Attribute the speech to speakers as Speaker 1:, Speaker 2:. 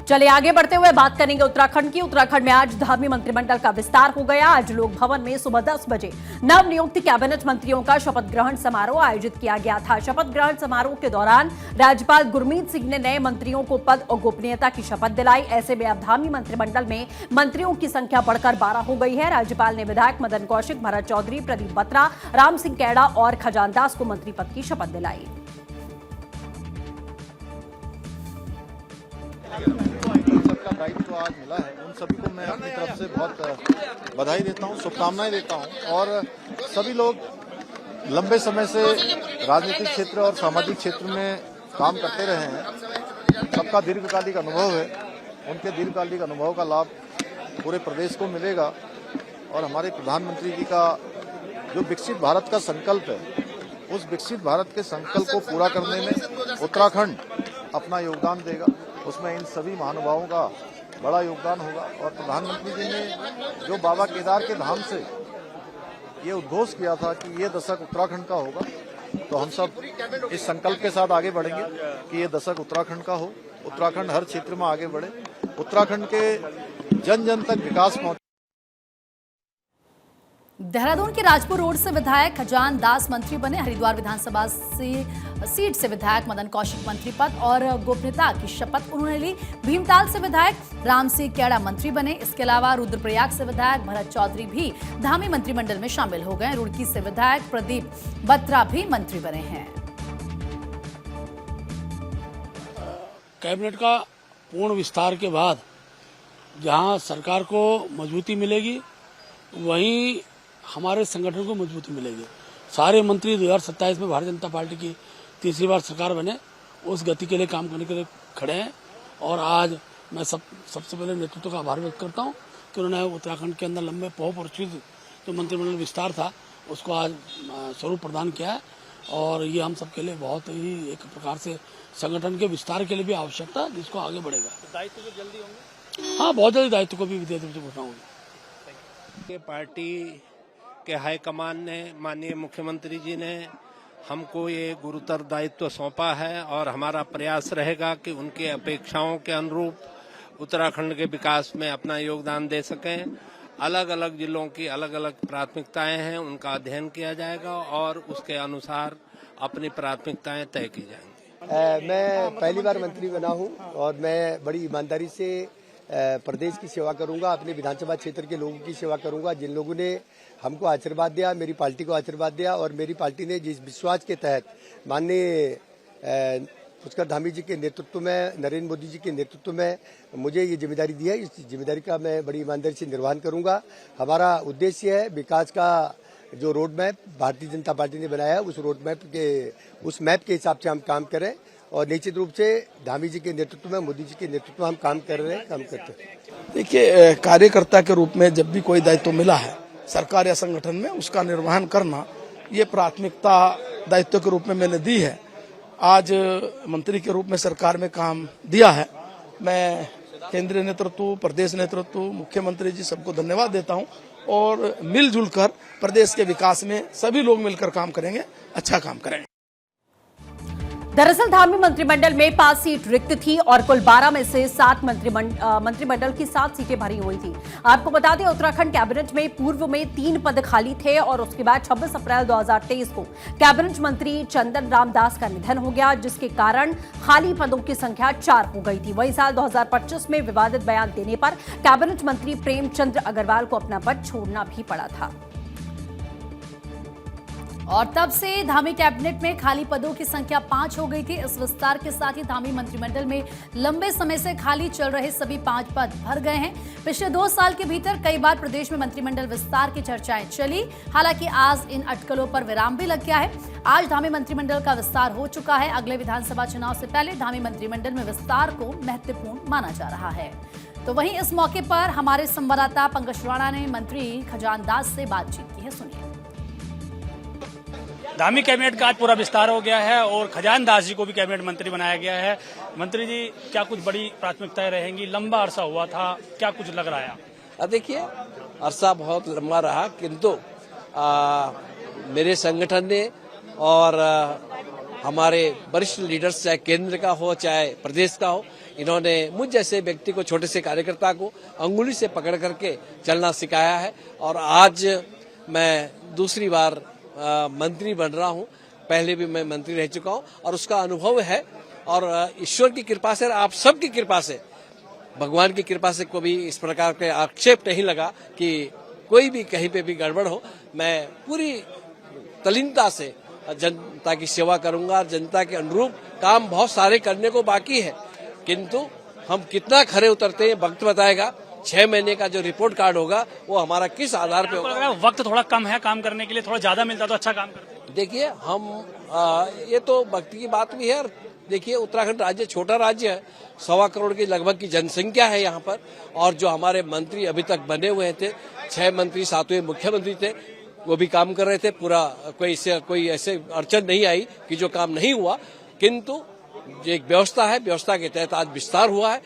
Speaker 1: चले आगे बढ़ते हुए बात करेंगे उत्तराखंड की। उत्तराखंड में आज धामी मंत्रिमंडल का विस्तार हो गया। आज लोक भवन में सुबह 10 बजे नवनियुक्त कैबिनेट मंत्रियों का शपथ ग्रहण समारोह आयोजित किया गया था। शपथ ग्रहण समारोह के दौरान राज्यपाल गुरमीत सिंह ने नए मंत्रियों को पद और गोपनीयता की शपथ दिलाई। ऐसे में अब धामी मंत्रिमंडल में मंत्रियों की संख्या बढ़कर 12 हो गई है। राज्यपाल ने विधायक मदन कौशिक, भरत चौधरी, प्रदीप बत्रा, राम सिंह कैड़ा और खजान दास को मंत्री पद की शपथ दिलाई।
Speaker 2: सबका दायित्व आज मिला है, उन सभी को मैं अपनी तरफ से बहुत बधाई देता हूं, शुभकामनाएं देता हूं। और सभी लोग लंबे समय से राजनीतिक क्षेत्र और सामाजिक क्षेत्र में काम करते रहे हैं। सबका दीर्घकालिक अनुभव है, उनके दीर्घकालिक अनुभव का लाभ पूरे प्रदेश को मिलेगा। और हमारे प्रधानमंत्री जी का जो विकसित भारत का संकल्प है, उस विकसित भारत के संकल्प को पूरा करने में उत्तराखंड अपना योगदान देगा। उसमें इन सभी महानुभावों का बड़ा योगदान होगा। और प्रधानमंत्री जी ने जो बाबा केदार के धाम से ये उद्घोष किया था कि ये दशक उत्तराखंड का होगा, तो हम सब इस संकल्प के साथ आगे बढ़ेंगे कि ये दशक उत्तराखंड का हो। उत्तराखंड हर क्षेत्र में आगे बढ़े, उत्तराखंड के जन जन तक विकास पहुंचे।
Speaker 1: देहरादून के राजपुर रोड से विधायक खजान दास मंत्री बने। हरिद्वार विधानसभा सीट से विधायक मदन कौशिक मंत्री पद और गोपनीयता की शपथ उन्होंने ली। भीमताल से विधायक राम सिंह कैड़ा मंत्री बने। इसके अलावा रुद्रप्रयाग से विधायक भरत चौधरी भी धामी मंत्रिमंडल में शामिल हो गए। रुड़की से विधायक प्रदीप बत्रा भी मंत्री बने हैं।
Speaker 3: कैबिनेट का पूर्ण विस्तार के बाद जहां सरकार को मजबूती मिलेगी, वहीं हमारे संगठन को मजबूती मिलेगी। सारे मंत्री 2027 में भारतीय जनता पार्टी की तीसरी बार सरकार बने, उस गति के लिए काम करने के लिए खड़े हैं। और आज मैं सबसे पहले नेतृत्व का आभार व्यक्त करता हूं कि उन्होंने उत्तराखंड के अंदर लंबे बहुपरिचित जो मंत्रिमंडल विस्तार था उसको आज स्वरूप प्रदान किया है। और ये हम सबके लिए बहुत ही एक प्रकार से संगठन के विस्तार के लिए भी आवश्यकता है, जिसको आगे बढ़ेगा।
Speaker 4: दायित्व तो जल्दी होंगे?
Speaker 3: हाँ, बहुत जल्दी दायित्व को भी विद्यार्थी से घोषणा होगी।
Speaker 4: पार्टी के हाईकमान ने, माननीय मुख्यमंत्री जी ने हमको ये गुरुतर दायित्व सौंपा है और हमारा प्रयास रहेगा कि उनकी अपेक्षाओं के अनुरूप उत्तराखंड के विकास में अपना योगदान दे सकें। अलग अलग जिलों की अलग अलग प्राथमिकताएं हैं, उनका अध्ययन किया जाएगा और उसके अनुसार अपनी प्राथमिकताएं तय की जाएंगी।
Speaker 5: मैं पहली बार मंत्री बना हूं और मैं बड़ी ईमानदारी से प्रदेश की सेवा करूंगा, अपने विधानसभा क्षेत्र के लोगों की सेवा करूंगा। जिन लोगों ने हमको आशीर्वाद दिया, मेरी पार्टी को आशीर्वाद दिया और मेरी पार्टी ने जिस विश्वास के तहत माननीय पुष्कर धामी जी के नेतृत्व में, नरेंद्र मोदी जी के नेतृत्व में मुझे ये जिम्मेदारी दी है, इस जिम्मेदारी का मैं बड़ी ईमानदारी से निर्वहन करूंगा। हमारा उद्देश्य है विकास का जो road map Bharatiya Janata party ने बनाया है, उस रोड मैप के उस मैप के हिसाब से हम काम करें। और निश्चित रूप से धामी जी के नेतृत्व में, मोदी जी के नेतृत्व में हम काम कर रहे हैं, काम करते हैं।
Speaker 6: देखिए, कार्यकर्ता के रूप में जब भी कोई दायित्व मिला है सरकार या संगठन में, उसका निर्वहन करना ये प्राथमिकता दायित्व के रूप में मैंने दी है। आज मंत्री के रूप में सरकार में काम दिया है। मैं केंद्रीय नेतृत्व, प्रदेश नेतृत्व, मुख्यमंत्री जी सबको धन्यवाद देता हूं और मिलजुल कर प्रदेश के विकास में सभी लोग मिलकर काम करेंगे, अच्छा काम करेंगे।
Speaker 1: दरअसल धामी मंत्रिमंडल में 5 सीट रिक्त थी और कुल 12 में से 7 मंत्रिमंडल की 7 सीटें भरी हुई थी। आपको बता दें, उत्तराखंड कैबिनेट में पूर्व में 3 पद खाली थे और उसके बाद 26 अप्रैल 2023 को कैबिनेट मंत्री चंदन राम दास का निधन हो गया, जिसके कारण खाली पदों की संख्या 4 हो गई थी। वही साल 2025 में विवादित बयान देने पर कैबिनेट मंत्री प्रेमचंद अग्रवाल को अपना पद छोड़ना भी पड़ा था। और तब से धामी कैबिनेट में खाली पदों की संख्या 5 हो गई थी। इस विस्तार के साथ ही धामी मंत्रिमंडल में लंबे समय से खाली चल रहे सभी 5 पद भर गए हैं। पिछले 2 साल के भीतर कई बार प्रदेश में मंत्रिमंडल विस्तार की चर्चाएं चली, हालांकि आज इन अटकलों पर विराम भी लग गया है। आज धामी मंत्रिमंडल का विस्तार हो चुका है। अगले विधानसभा चुनाव से पहले धामी मंत्रिमंडल में विस्तार को महत्वपूर्ण माना जा रहा है। तो वहीं इस मौके पर हमारे संवाददाता पंकज राणा ने मंत्री खजान दास से बातचीत की है, सुनिए।
Speaker 7: धामी कैबिनेट का आज पूरा विस्तार हो गया है और खजान दास जी को भी कैबिनेट मंत्री बनाया गया है। मंत्री जी, क्या कुछ बड़ी प्राथमिकताएं रहेंगी? लंबा अरसा हुआ था, क्या कुछ लग रहा है?
Speaker 8: देखिए, अरसा बहुत लंबा रहा, किंतु मेरे संगठन ने और हमारे वरिष्ठ लीडर्स, चाहे केंद्र का हो चाहे प्रदेश का हो, इन्होंने मुझ जैसे व्यक्ति को, छोटे से कार्यकर्ता को अंगुली से पकड़ करके चलना सिखाया है। और आज मैं दूसरी बार मंत्री बन रहा हूं। पहले भी मैं मंत्री रह चुका हूं और उसका अनुभव है। और ईश्वर की कृपा से, आप सबकी कृपा से, भगवान की कृपा से कभी इस प्रकार के आक्षेप नहीं लगा कि कोई भी कहीं पे भी गड़बड़ हो। मैं पूरी तल्लीनता से जनता की सेवा करूंगा। जनता के अनुरूप काम बहुत सारे करने को बाकी है, किंतु हम कितना खरे उतरते हैं वक्त बताएगा। 6 महीने का जो रिपोर्ट कार्ड होगा वो हमारा किस आधार पे
Speaker 7: आपको लग
Speaker 8: होगा।
Speaker 7: रहा है वक्त थोड़ा कम है काम करने के लिए, थोड़ा ज्यादा मिलता तो अच्छा काम करते?
Speaker 8: देखिए, हम ये तो वक्त की बात भी है। और देखिए, उत्तराखंड राज्य छोटा राज्य है, 1.25 करोड़ की लगभग की जनसंख्या है यहाँ पर। और जो हमारे मंत्री अभी तक बने हुए थे, 6 मंत्री 7वें मुख्यमंत्री थे, वो भी काम कर रहे थे। पूरा कोई ऐसे अड़चन नहीं आई कि जो काम नहीं हुआ, किंतु एक व्यवस्था है, व्यवस्था के तहत आज विस्तार हुआ है।